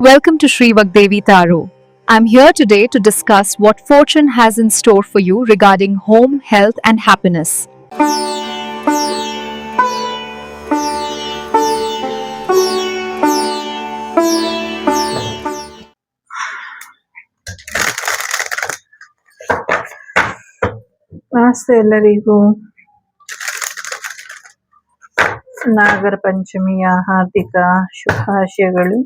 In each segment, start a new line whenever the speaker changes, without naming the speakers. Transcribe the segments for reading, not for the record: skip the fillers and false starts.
Welcome to Sri Vagdevi Taro. I'm here today to discuss what fortune has in store for you regarding home, health, and happiness.
ನಮಸ್ತೆ ಎಲ್ಲರಿಗೂ. ನಾಗರ ಪಂಚಮಿಯ ಹಾರ್ದಿಕ ಶುಭಾಶಯಗಳು.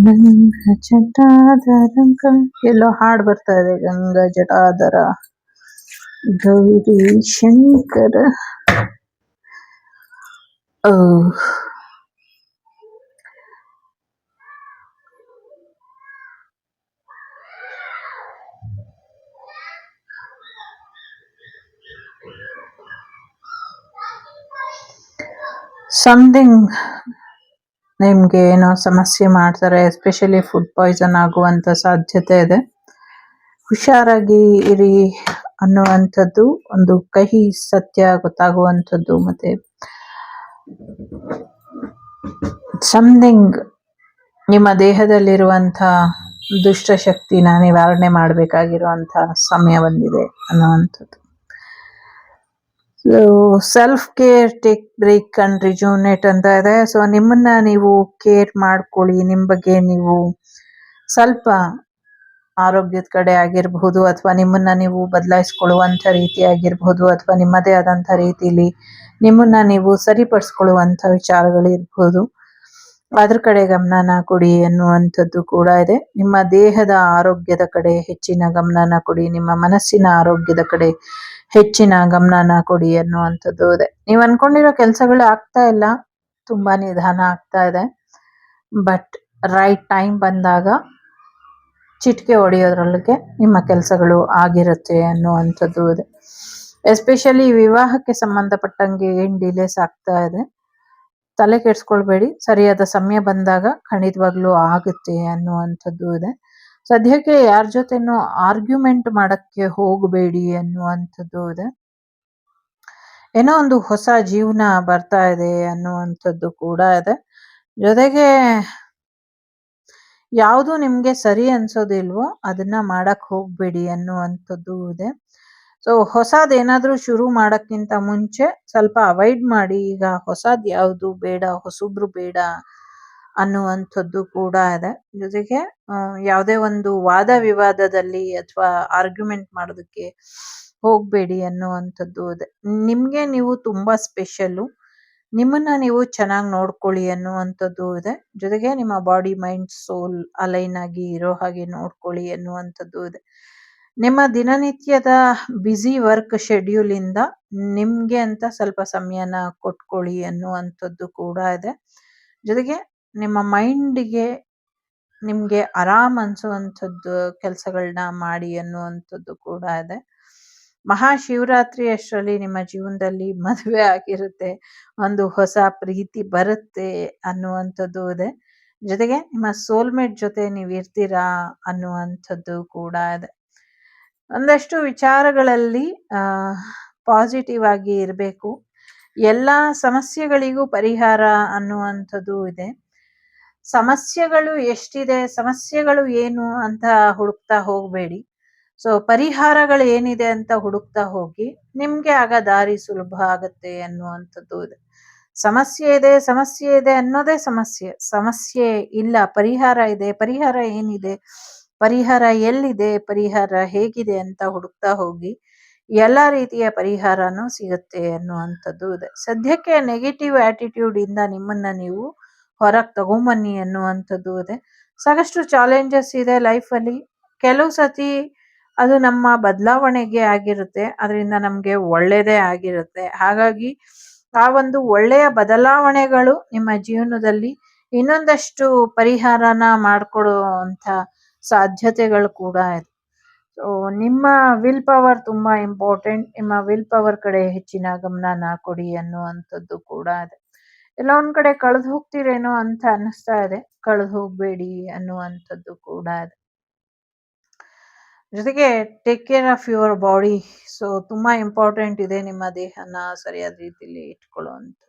ಗಂಗಾ ಜಟಾಧರ ಎಲ್ಲೋ ಹಾಡು ಬರ್ತಾ ಇದೆ. Ganga Jatadhara Gauri Shankara. Something ನಿಮ್ಗೆ ಏನೋ ಸಮಸ್ಯೆ ಮಾಡ್ತಾರೆ, ಎಸ್ಪೆಷಲಿ ಫುಡ್ ಪಾಯ್ಸನ್ ಆಗುವಂತ ಸಾಧ್ಯತೆ ಇದೆ. ಹುಷಾರಾಗಿ ಇರಿ ಅನ್ನುವಂಥದ್ದು ಒಂದು ಕಹಿ ಸತ್ಯ ಗೊತ್ತಾಗುವಂಥದ್ದು. ಮತ್ತೆ ಸಮಥಿಂಗ್ ನಿಮ್ಮ ದೇಹದಲ್ಲಿರುವಂಥ ದುಷ್ಟಶಕ್ತಿನ ನಿವಾರಣೆ ಮಾಡಬೇಕಾಗಿರುವಂಥ ಸಮಯ ಬಂದಿದೆ ಅನ್ನುವಂಥದ್ದು. Self care, take break and rejuvenate ಅಂತ ಇದೆ. ಸೊ ನಿಮ್ಮನ್ನ ನೀವು ಕೇರ್ ಮಾಡ್ಕೊಳ್ಳಿ. ನಿಮ್ಮ ಬಗ್ಗೆ ನೀವು ಸ್ವಲ್ಪ ಆರೋಗ್ಯದ ಕಡೆ ಆಗಿರಬಹುದು, ಅಥವಾ ನಿಮ್ಮನ್ನ ನೀವು ಬದಲಾಯಿಸ್ಕೊಳ್ಳುವಂಥ ರೀತಿ ಆಗಿರಬಹುದು, ಅಥವಾ ನಿಮ್ಮದೇ ಆದಂಥ ರೀತಿಲಿ ನಿಮ್ಮನ್ನ ನೀವು ಸರಿಪಡಿಸ್ಕೊಳ್ಳುವಂಥ ವಿಚಾರಗಳಿರ್ಬೋದು. ಅದ್ರ ಕಡೆ ಗಮನನ ಕೊಡಿ ಅನ್ನುವಂಥದ್ದು ಕೂಡ ಇದೆ. ನಿಮ್ಮ ದೇಹದ ಆರೋಗ್ಯದ ಕಡೆ ಹೆಚ್ಚಿನ ಗಮನನ ಕೊಡಿ, ನಿಮ್ಮ ಮನಸ್ಸಿನ ಆರೋಗ್ಯದ ಕಡೆ ಹೆಚ್ಚಿನ ಗಮನನ ಕೊಡಿ ಅನ್ನುವಂಥದ್ದು ಇದೆ. ನೀವು ಅನ್ಕೊಂಡಿರೋ ಕೆಲಸಗಳು ಆಗ್ತಾ ಇಲ್ಲ, ತುಂಬಾ ನಿಧಾನ ಆಗ್ತಾ ಇದೆ. ಬಟ್ ರೈಟ್ ಟೈಮ್ ಬಂದಾಗ ಚಿಟಿಕೆ ಹೊಡೆಯೋದ್ರೊಳಗೆ ನಿಮ್ಮ ಕೆಲಸಗಳು ಆಗಿರುತ್ತೆ ಅನ್ನುವಂಥದ್ದು ಇದೆ. ಎಸ್ಪೆಷಲಿ ವಿವಾಹಕ್ಕೆ ಸಂಬಂಧಪಟ್ಟಂಗೆ ಏನ್ ಡಿಲೇಸ್ ಆಗ್ತಾ ಇದೆ, ತಲೆ ಕೆಡ್ಸ್ಕೊಳ್ಬೇಡಿ. ಸರಿಯಾದ ಸಮಯ ಬಂದಾಗ ಖಂಡಿತವಾಗ್ಲೂ ಆಗುತ್ತೆ ಅನ್ನುವಂಥದ್ದು ಇದೆ. ಸದ್ಯಕ್ಕೆ ಯಾರ ಜೊತೆನೂ ಆರ್ಗ್ಯುಮೆಂಟ್ ಮಾಡಕ್ಕೆ ಹೋಗಬೇಡಿ ಅನ್ನುವಂಥದ್ದು ಇದೆ. ಏನೋ ಒಂದು ಹೊಸ ಜೀವನ ಬರ್ತಾ ಇದೆ ಅನ್ನುವಂಥದ್ದು ಕೂಡ ಇದೆ. ಜೊತೆಗೆ ಯಾವುದು ನಿಮ್ಗೆ ಸರಿ ಅನ್ಸೋದಿಲ್ವೋ ಅದನ್ನ ಮಾಡಕ್ ಹೋಗ್ಬೇಡಿ ಅನ್ನುವಂಥದ್ದು ಇದೆ. ಸೊ ಹೊಸದೇನಾದ್ರೂ ಶುರು ಮಾಡಕ್ಕಿಂತ ಮುಂಚೆ ಸ್ವಲ್ಪ ಅವಾಯ್ಡ್ ಮಾಡಿ. ಈಗ ಹೊಸದ್ ಯಾವುದು ಬೇಡ, ಹೊಸಬ್ರು ಬೇಡ ಅನ್ನುವಂಥದ್ದು ಕೂಡ ಇದೆ. ಜೊತೆಗೆ ಯಾವುದೇ ಒಂದು ವಾದ ವಿವಾದದಲ್ಲಿ ಅಥವಾ ಆರ್ಗ್ಯುಮೆಂಟ್ ಮಾಡೋದಕ್ಕೆ ಹೋಗ್ಬೇಡಿ ಅನ್ನುವಂಥದ್ದು ಇದೆ. ನಿಮ್ಗೆ ನೀವು ತುಂಬಾ ಸ್ಪೆಷಲ್ಲು, ನಿಮ್ಮನ್ನ ನೀವು ಚೆನ್ನಾಗಿ ನೋಡ್ಕೊಳ್ಳಿ ಅನ್ನುವಂಥದ್ದು ಇದೆ. ಜೊತೆಗೆ ನಿಮ್ಮ ಬಾಡಿ, ಮೈಂಡ್, ಸೋಲ್ ಅಲೈನ್ ಆಗಿ ಇರೋ ಹಾಗೆ ನೋಡ್ಕೊಳ್ಳಿ ಅನ್ನುವಂಥದ್ದು ಇದೆ. ನಿಮ್ಮ ದಿನನಿತ್ಯದ ಬ್ಯುಸಿ ವರ್ಕ್ ಶೆಡ್ಯೂಲ್ ಇಂದ ನಿಮ್ಗೆ ಅಂತ ಸ್ವಲ್ಪ ಸಮಯನ ಕೊಟ್ಕೊಳ್ಳಿ ಅನ್ನುವಂಥದ್ದು ಕೂಡ ಇದೆ. ಜೊತೆಗೆ ನಿಮ್ಮ ಮೈಂಡ್ಗೆ ನಿಮ್ಗೆ ಆರಾಮ್ ಅನ್ಸುವಂಥದ್ದು ಕೆಲಸಗಳನ್ನ ಮಾಡಿ ಅನ್ನುವಂಥದ್ದು ಕೂಡ ಇದೆ. ಮಹಾಶಿವರಾತ್ರಿ ಅಷ್ಟರಲ್ಲಿ ನಿಮ್ಮ ಜೀವನದಲ್ಲಿ ಮದುವೆ ಆಗಿರುತ್ತೆ, ಒಂದು ಹೊಸ ಪ್ರೀತಿ ಬರುತ್ತೆ ಅನ್ನುವಂಥದ್ದು ಇದೆ. ಜೊತೆಗೆ ನಿಮ್ಮ ಸೋಲ್ಮೇಟ್ ಜೊತೆ ನೀವು ಇರ್ತೀರಾ ಅನ್ನುವಂಥದ್ದು ಕೂಡ ಇದೆ. ಒಂದಷ್ಟು ವಿಚಾರಗಳಲ್ಲಿ ಪಾಸಿಟಿವ್ ಆಗಿ ಇರಬೇಕು. ಎಲ್ಲ ಸಮಸ್ಯೆಗಳಿಗೂ ಪರಿಹಾರ ಅನ್ನುವಂಥದ್ದು ಇದೆ. ಸಮಸ್ಯೆಗಳು ಎಷ್ಟಿದೆ, ಸಮಸ್ಯೆಗಳು ಏನು ಅಂತ ಹುಡುಕ್ತಾ ಹೋಗಬೇಡಿ. ಸೊ ಪರಿಹಾರಗಳು ಏನಿದೆ ಅಂತ ಹುಡುಕ್ತಾ ಹೋಗಿ, ನಿಮ್ಗೆ ಆಗ ದಾರಿ ಸುಲಭ ಆಗತ್ತೆ ಅನ್ನುವಂಥದ್ದು ಇದೆ. ಸಮಸ್ಯೆ ಇದೆ, ಸಮಸ್ಯೆ ಇದೆ ಅನ್ನೋದೇ ಸಮಸ್ಯೆ. ಸಮಸ್ಯೆ ಇಲ್ಲ, ಪರಿಹಾರ ಇದೆ. ಪರಿಹಾರ ಏನಿದೆ, ಪರಿಹಾರ ಎಲ್ಲಿದೆ, ಪರಿಹಾರ ಹೇಗಿದೆ ಅಂತ ಹುಡುಕ್ತಾ ಹೋಗಿ ಎಲ್ಲ ರೀತಿಯ ಪರಿಹಾರನೂ ಸಿಗುತ್ತೆ ಅನ್ನುವಂಥದ್ದು ಇದೆ. ಸದ್ಯಕ್ಕೆ ನೆಗೆಟಿವ್ ಆಟಿಟ್ಯೂಡ್ ಇಂದ ನಿಮ್ಮನ್ನ ನೀವು ಹೊರಗೆ ತಗೊಂಬನ್ನಿ ಅನ್ನುವಂಥದ್ದು ಇದೆ. ಸಾಕಷ್ಟು ಚಾಲೆಂಜಸ್ ಇದೆ ಲೈಫಲ್ಲಿ. ಕೆಲವು ಸತಿ ಅದು ನಮ್ಮ ಬದಲಾವಣೆಗೆ ಆಗಿರುತ್ತೆ, ಅದರಿಂದ ನಮ್ಗೆ ಒಳ್ಳೇದೇ ಆಗಿರುತ್ತೆ. ಹಾಗಾಗಿ ಆ ಒಂದು ಒಳ್ಳೆಯ ಬದಲಾವಣೆಗಳು ನಿಮ್ಮ ಜೀವನದಲ್ಲಿ ಇನ್ನೊಂದಷ್ಟು ಪರಿಹಾರನ ಮಾಡ್ಕೊಡುವಂಥ ಸಾಧ್ಯತೆಗಳು ಕೂಡ ಇದೆ. ಸೊ ನಿಮ್ಮ ವಿಲ್ ಪವರ್ ತುಂಬಾ ಇಂಪಾರ್ಟೆಂಟ್. ನಿಮ್ಮ ವಿಲ್ ಪವರ್ ಕಡೆ ಹೆಚ್ಚಿನ ಗಮನನ ಕೊಡಿ ಅನ್ನುವಂಥದ್ದು ಕೂಡ ಇದೆ. ಎಲ್ಲ ಒಂದ್ ಕಡೆ ಕಳೆದು ಹೋಗ್ತೀರೇನೋ ಅಂತ ಅನ್ನಿಸ್ತಾ ಇದೆ, ಕಳೆದು ಹೋಗ್ಬೇಡಿ ಅನ್ನುವಂಥದ್ದು ಕೂಡ ಇದೆ. ಜೊತೆಗೆ take care of your body. So ತುಂಬಾ ಇಂಪಾರ್ಟೆಂಟ್ ಇದೆ ನಿಮ್ಮ ದೇಹನ ಸರಿಯಾದ ರೀತಿಯಲ್ಲಿ ಇಟ್ಕೊಳ್ಳುವಂಥದ್ದು.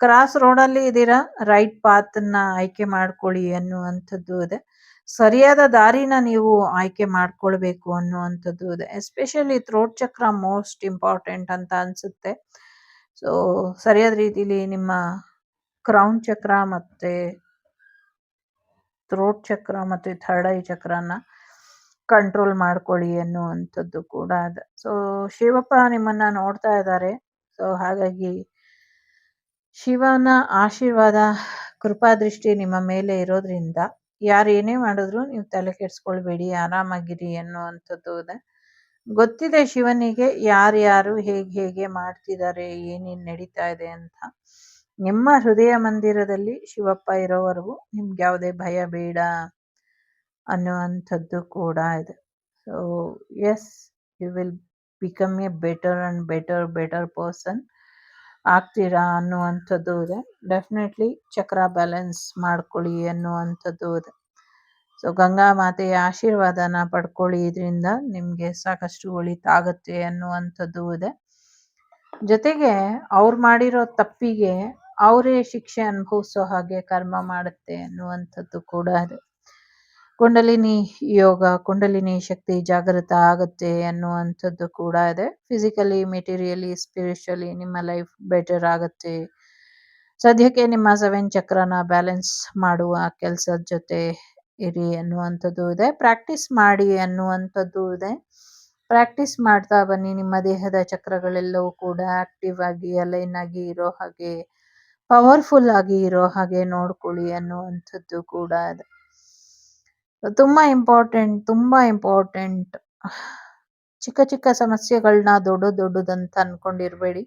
ಕ್ರಾಸ್ ರೋಡಲ್ಲಿ ಇದ್ದೀರಾ, ರೈಟ್ ಪಾತನ್ನ ಆಯ್ಕೆ ಮಾಡ್ಕೊಳ್ಳಿ ಅನ್ನುವಂಥದ್ದು ಇದೆ. ಸರಿಯಾದ ದಾರಿನ ನೀವು ಆಯ್ಕೆ ಮಾಡ್ಕೊಳ್ಬೇಕು ಅನ್ನುವಂಥದ್ದು ಇದೆ. ಎಸ್ಪೆಷಲಿ ಥ್ರೋಟ್ ಚಕ್ರ ಮೋಸ್ಟ್ ಇಂಪಾರ್ಟೆಂಟ್ ಅಂತ ಅನ್ಸುತ್ತೆ. ಸೊ ಸರಿಯಾದ ರೀತಿಲಿ ನಿಮ್ಮ ಕ್ರೌನ್ ಚಕ್ರ ಮತ್ತೆ ಥ್ರೋಟ್ ಚಕ್ರ ಮತ್ತೆ ಥರ್ಡ್ ಐ ಚಕ್ರನ ಕಂಟ್ರೋಲ್ ಮಾಡ್ಕೊಳ್ಳಿ ಅನ್ನುವಂಥದ್ದು ಕೂಡ ಇದೆ. ಸೊ ಶಿವಪ್ಪ ನಿಮ್ಮನ್ನ ನೋಡ್ತಾ ಇದ್ದಾರೆ. ಸೊ ಹಾಗಾಗಿ ಶಿವನ ಆಶೀರ್ವಾದ ಕೃಪಾದೃಷ್ಟಿ ನಿಮ್ಮ ಮೇಲೆ ಇರೋದ್ರಿಂದ ಯಾರು ಏನೇ ಮಾಡಿದ್ರು ನೀವು ತಲೆ ಕೆಡ್ಸ್ಕೊಳ್ಬೇಡಿ, ಆರಾಮಾಗಿರಿ ಅನ್ನುವಂಥದ್ದು ಇದೆ. ಗೊತ್ತಿದೆ ಶಿವನಿಗೆ ಯಾರ್ಯಾರು ಹೇಗೆ ಮಾಡ್ತಿದ್ದಾರೆ, ಏನೇನ್ ನಡೀತಾ ಇದೆ ಅಂತ. ನಿಮ್ಮ ಹೃದಯ ಮಂದಿರದಲ್ಲಿ ಶಿವಪ್ಪ ಇರೋವರೆಗೂ ನಿಮ್ಗೆ ಯಾವುದೇ ಭಯ ಬೇಡ ಅನ್ನುವಂಥದ್ದು ಕೂಡ ಇದೆ. So yes, you will become a better and better person ಆಗ್ತೀರಾ ಅನ್ನುವಂಥದ್ದು ಇದೆ. ಡೆಫಿನೆಟ್ಲಿ ಚಕ್ರ ಬ್ಯಾಲೆನ್ಸ್ ಮಾಡ್ಕೊಳ್ಳಿ ಅನ್ನುವಂಥದ್ದು ಇದೆ. ಸೊ ಗಂಗಾ ಮಾತೆಯ ಆಶೀರ್ವಾದನ ಪಡ್ಕೊಳ್ಳಿ, ಇದರಿಂದ ನಿಮ್ಗೆ ಸಾಕಷ್ಟು ಒಳಿತಾಗತ್ತೆ ಅನ್ನುವಂಥದ್ದು ಇದೆ. ಜೊತೆಗೆ ಅವ್ರು ಮಾಡಿರೋ ತಪ್ಪಿಗೆ ಅವರೇ ಶಿಕ್ಷೆ ಅನುಭವಿಸೋ ಹಾಗೆ ಕರ್ಮ ಮಾಡುತ್ತೆ ಅನ್ನುವಂಥದ್ದು ಕೂಡ ಇದೆ. ಕುಂಡಲಿನಿ ಯೋಗ, ಕುಂಡಲಿನಿ ಶಕ್ತಿ ಜಾಗೃತ ಆಗುತ್ತೆ ಅನ್ನುವಂಥದ್ದು ಕೂಡ ಇದೆ. ಫಿಸಿಕಲಿ, ಮೆಟೀರಿಯಲಿ, ಸ್ಪಿರಿಚುವಲಿ ನಿಮ್ಮ ಲೈಫ್ ಬೆಟರ್ ಆಗುತ್ತೆ. ಸದ್ಯಕ್ಕೆ ನಿಮ್ಮ 7 ಚಕ್ರನ ಬ್ಯಾಲೆನ್ಸ್ ಮಾಡುವ ಕೆಲಸದ ಜೊತೆ ಇರಿ ಅನ್ನುವಂಥದ್ದು ಇದೆ. ಪ್ರಾಕ್ಟೀಸ್ ಮಾಡಿ ಅನ್ನುವಂಥದ್ದು ಇದೆ. ಪ್ರಾಕ್ಟೀಸ್ ಮಾಡ್ತಾ ಬನ್ನಿ. ನಿಮ್ಮ ದೇಹದ ಚಕ್ರಗಳೆಲ್ಲವೂ ಕೂಡ ಆಕ್ಟಿವ್ ಆಗಿ ಅಲೈನ್ ಆಗಿ ಇರೋ ಹಾಗೆ, ಪವರ್ಫುಲ್ ಆಗಿ ಇರೋ ಹಾಗೆ ನೋಡ್ಕೊಳ್ಳಿ ಅನ್ನುವಂಥದ್ದು ಕೂಡ ಇದೆ. ತುಂಬಾ ಇಂಪಾರ್ಟೆಂಟ್. ಚಿಕ್ಕ ಚಿಕ್ಕ ಸಮಸ್ಯೆಗಳನ್ನ ದೊಡ್ಡದಂತ ಅನ್ಕೊಂಡಿರ್ಬೇಡಿ.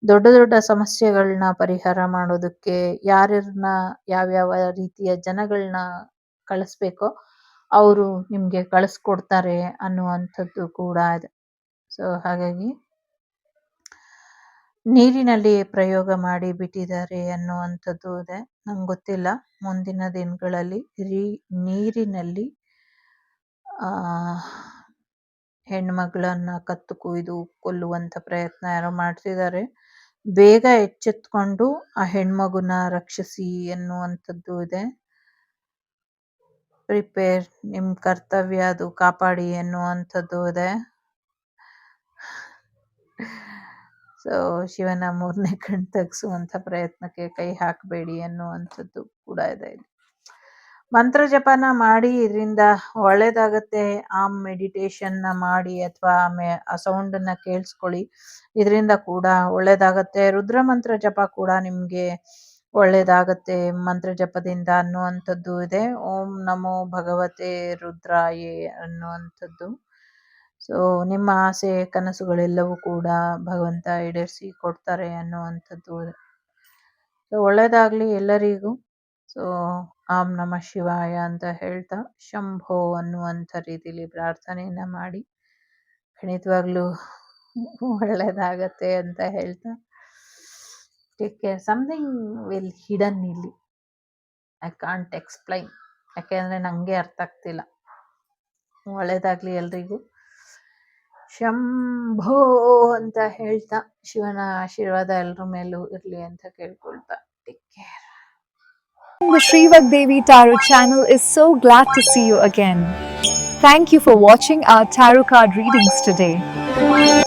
ದೊಡ್ಡ ಸಮಸ್ಯೆಗಳನ್ನ ಪರಿಹಾರ ಮಾಡೋದಕ್ಕೆ ಯಾರ್ಯಾರನ್ನ ಯಾವ್ಯಾವ ರೀತಿಯ ಜನಗಳನ್ನ ಕಳಿಸ್ಬೇಕೋ ಅವರು ನಿಮ್ಗೆ ಕಳಿಸ್ಕೊಡ್ತಾರೆ ಅನ್ನುವಂಥದ್ದು ಕೂಡ ಇದೆ. ಸೊ ಹಾಗಾಗಿ ನೀರಿನಲ್ಲಿ ಪ್ರಯೋಗ ಮಾಡಿ ಬಿಟ್ಟಿದ್ದಾರೆ ಅನ್ನುವಂಥದ್ದು ಇದೆ. ನಂಗೆ ಗೊತ್ತಿಲ್ಲ, ಮುಂದಿನ ದಿನಗಳಲ್ಲಿ ನೀರಿನಲ್ಲಿ ಹೆಣ್ಮಗಳನ್ನ ಕತ್ತು ಕುಯ್ದು ಕೊಲ್ಲುವಂತ ಪ್ರಯತ್ನ ಯಾರೋ ಮಾಡ್ತಿದ್ದಾರೆ. ಬೇಗ ಎಚ್ಚೆತ್ಕೊಂಡು ಆ ಹೆಣ್ಮಗುನ ರಕ್ಷಿಸಿ ಎನ್ನುವಂಥದ್ದು ಇದೆ. ಪ್ರಿಪೇರ್, ನಿಮ್ ಕರ್ತವ್ಯ ಅದು, ಕಾಪಾಡಿ ಎನ್ನುವಂಥದ್ದು ಇದೆ. ಸೊ ಶಿವನ 3ನೇ ಕಣ್ ತೆಗ್ಸುವಂತ ಪ್ರಯತ್ನಕ್ಕೆ ಕೈ ಹಾಕಬೇಡಿ ಅನ್ನುವಂಥದ್ದು ಕೂಡ ಇದೆ. ಮಂತ್ರ ಜಪನ ಮಾಡಿ, ಇದರಿಂದ ಒಳ್ಳೇದಾಗತ್ತೆ. ಆ ಮೆಡಿಟೇಷನ್ನ ಮಾಡಿ ಅಥವಾ ಆ ಸೌಂಡನ್ನ ಕೇಳಿಸ್ಕೊಳ್ಳಿ, ಇದರಿಂದ ಕೂಡ ಒಳ್ಳೇದಾಗತ್ತೆ. ರುದ್ರ ಮಂತ್ರ ಜಪ ಕೂಡ ನಿಮ್ಗೆ ಒಳ್ಳೇದಾಗತ್ತೆ ಮಂತ್ರ ಜಪದಿಂದ ಅನ್ನುವಂಥದ್ದು ಇದೆ. ಓಂ ನಮೋ ಭಗವತೆ ರುದ್ರಾಯೇ ಅನ್ನುವಂಥದ್ದು. ಸೊ ನಿಮ್ಮ ಆಸೆ ಕನಸುಗಳೆಲ್ಲವೂ ಕೂಡ ಭಗವಂತ ಈಡೇರಿಸಿ ಕೊಡ್ತಾರೆ ಅನ್ನುವಂಥದ್ದು ಇದೆ. ಸೊ ಒಳ್ಳೇದಾಗ್ಲಿ ಎಲ್ಲರಿಗೂ. ಸೊ ಆಂ ನಮಃ ಶಿವಾಯ ಅಂತ ಹೇಳ್ತಾ ಶಂಭೋ ಅನ್ನುವಂಥ ರೀತಿಲಿ ಪ್ರಾರ್ಥನೆಯನ್ನ ಮಾಡಿ, ಖಂಡಿತವಾಗ್ಲೂ ಒಳ್ಳೇದಾಗತ್ತೆ ಅಂತ ಹೇಳ್ತಾ take care. Something will hidden ಇಲ್ಲಿ, ಐ ಕಾಂಟ್ ಎಕ್ಸ್ಪ್ಲೈನ್, ಯಾಕೆಂದ್ರೆ ನಂಗೆ ಅರ್ಥ ಆಗ್ತಿಲ್ಲ. ಒಳ್ಳೇದಾಗ್ಲಿ ಎಲ್ರಿಗೂ. ಶಂಭೋ ಅಂತ ಹೇಳ್ತಾ ಶಿವನ ಆಶೀರ್ವಾದ ಎಲ್ಲರ ಮೇಲೂ ಇರ್ಲಿ ಅಂತ ಕೇಳ್ಕೊಳ್ತಾ take care.
The Shrivak Devi Tarot channel is so glad to see you again. Thank you for watching our tarot card readings today.